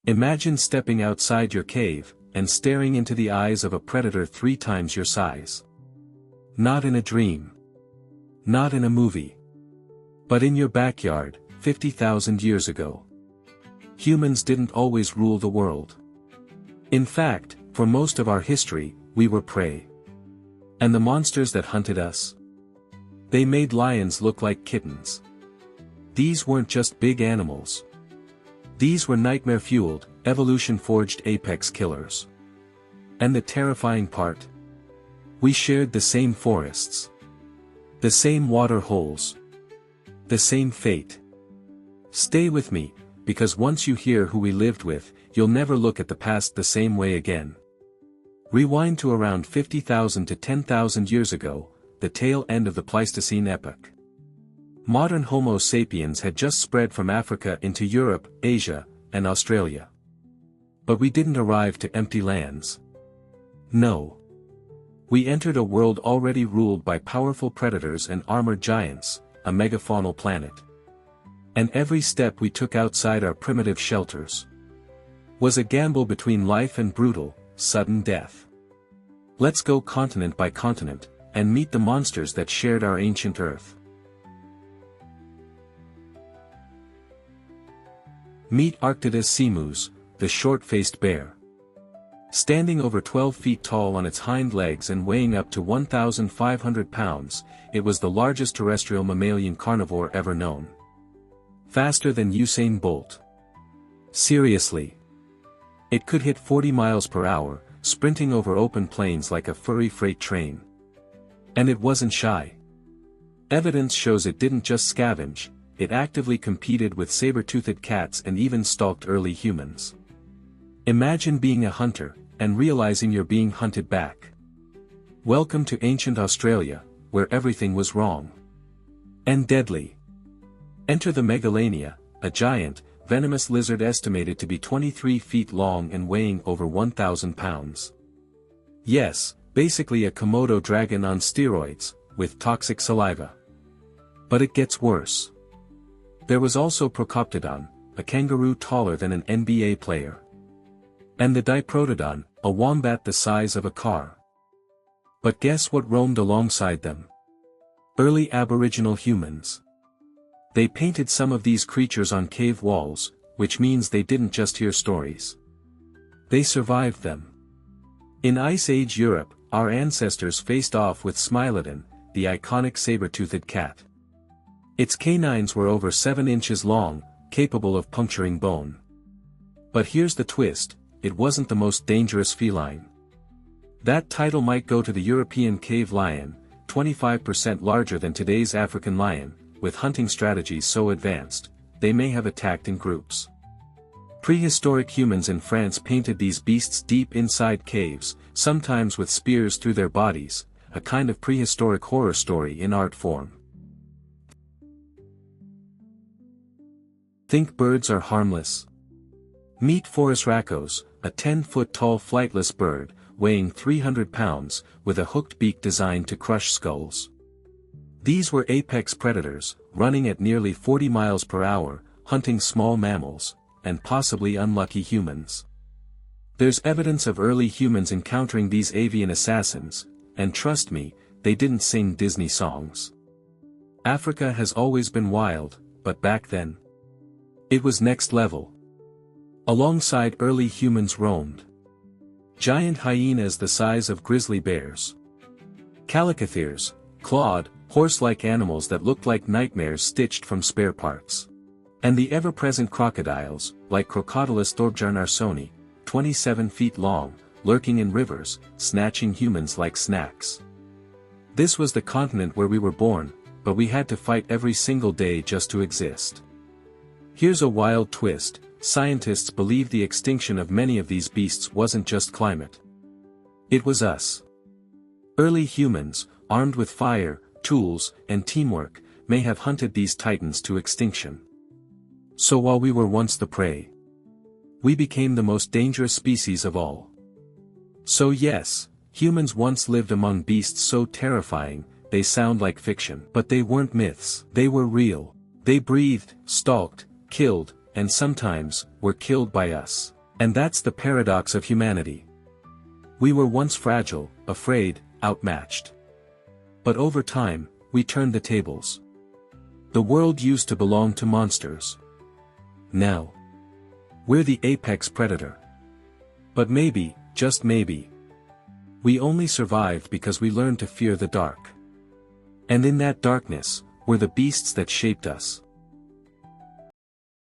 Imagine stepping outside your cave, and staring into the eyes of a predator 3 times your size. Not in a dream. Not in a movie. But in your backyard, 50,000 years ago. Humans didn't always rule the world. In fact, for most of our history, we were prey. And the monsters that hunted us? They made lions look like kittens. These weren't just big animals. These were nightmare-fueled, evolution-forged apex killers. And the terrifying part? We shared the same forests. The same water holes. The same fate. Stay with me, because once you hear who we lived with, you'll never look at the past the same way again. Rewind to around 50,000 to 10,000 years ago, the tail end of the Pleistocene epoch. Modern Homo sapiens had just spread from Africa into Europe, Asia, and Australia. But we didn't arrive to empty lands. No. We entered a world already ruled by powerful predators and armored giants, a megafaunal planet. And every step we took outside our primitive shelters was a gamble between life and brutal, sudden death. Let's go continent by continent, and meet the monsters that shared our ancient Earth. Meet Arctodus simus, the short-faced bear. Standing over 12 feet tall on its hind legs and weighing up to 1,500 pounds, it was the largest terrestrial mammalian carnivore ever known. Faster than Usain Bolt. Seriously. It could hit 40 miles per hour, sprinting over open plains like a furry freight train. And it wasn't shy. Evidence shows it didn't just scavenge, it actively competed with saber-toothed cats and even stalked early humans. Imagine being a hunter, and realizing you're being hunted back. Welcome to ancient Australia, where everything was wrong. And deadly. Enter the Megalania, a giant, venomous lizard estimated to be 23 feet long and weighing over 1,000 pounds. Yes, basically a Komodo dragon on steroids, with toxic saliva. But it gets worse. There was also Procoptodon, a kangaroo taller than an NBA player. And the Diprotodon, a wombat the size of a car. But guess what roamed alongside them? Early Aboriginal humans. They painted some of these creatures on cave walls, which means they didn't just hear stories. They survived them. In Ice Age Europe, our ancestors faced off with Smilodon, the iconic saber-toothed cat. Its canines were over 7 inches long, capable of puncturing bone. But here's the twist, it wasn't the most dangerous feline. That title might go to the European cave lion, 25% larger than today's African lion, with hunting strategies so advanced, they may have attacked in groups. Prehistoric humans in France painted these beasts deep inside caves, sometimes with spears through their bodies, a kind of prehistoric horror story in art form. Think birds are harmless? Meet Phoros, a 10-foot-tall flightless bird, weighing 300 pounds, with a hooked beak designed to crush skulls. These were apex predators, running at nearly 40 miles per hour, hunting small mammals, and possibly unlucky humans. There's evidence of early humans encountering these avian assassins, and trust me, they didn't sing Disney songs. Africa has always been wild, but back then, it was next level. Alongside early humans roamed giant hyenas the size of grizzly bears, calicotheres, clawed, horse-like animals that looked like nightmares stitched from spare parts. And the ever-present crocodiles, like Crocodylus thorbjarnarsoni, 27 feet long, lurking in rivers, snatching humans like snacks. This was the continent where we were born, but we had to fight every single day just to exist. Here's a wild twist, scientists believe the extinction of many of these beasts wasn't just climate. It was us. Early humans, armed with fire, tools, and teamwork, may have hunted these titans to extinction. So while we were once the prey, we became the most dangerous species of all. So yes, humans once lived among beasts so terrifying, they sound like fiction. But they weren't myths. They were real. They breathed, stalked, killed, and sometimes, were killed by us. And that's the paradox of humanity. We were once fragile, afraid, outmatched. But over time, we turned the tables. The world used to belong to monsters. Now, we're the apex predator. But maybe, just maybe, we only survived because we learned to fear the dark. And in that darkness, were the beasts that shaped us.